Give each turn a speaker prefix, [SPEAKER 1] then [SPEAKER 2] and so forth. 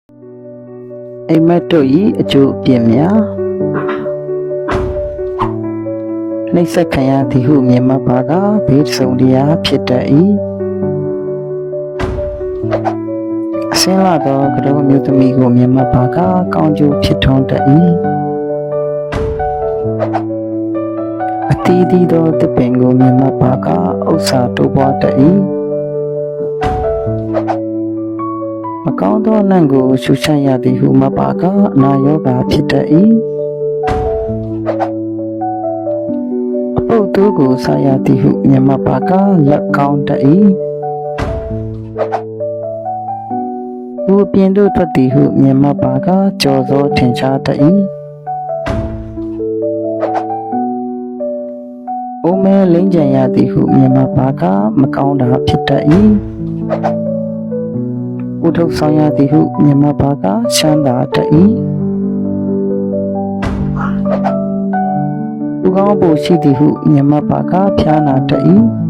[SPEAKER 1] အိမ်မက်တို့၏အကျိုးအပြစ်များနှိပ်စက်ခံရသည်ဟုမြင်မှတ်ပါကဘေးစုံတရားဖြစ်တတ်၏အစင်းလာသောကတော်မျိုးသမီးကိုမြင်မှတ်ပါကကောင်းကျိုးဖြစ်ထွန်းတတ်၏အတီးတီးသောသစ်ပင်ကိုမြင်မှတ်ပါကဥစ္စာတိုးပွားတတ်၏မကောင်းသောနံ့ကိုရှုချရသည်ဟုမှတ်ပါကအနာရောဂါဖြစ်တတ်၏အပုပ်သူကိုဆရသည်ဟုမြင်မှတ်ပါကလက်ကောင်းတတ်၏လူအပြင်သို့ထွက်သည်ဟုမြင်မှတ်ပါကကြော်စောထင်ရှားတတ်၏အိုမဲလိမ့်ကြံရသည်ဟုမြင်မှတ်ပါကမကောင်းတာဖြစ်တတ်၏ဥထုပ်ဆောင်ရသည်ဟုမြင်မှတ်ပါကချမ်းသာတတ်၏လူကောင်းဖို့ရှိသည်ဟုမြင်မှတ်ပါကဖျားနာတတ်၏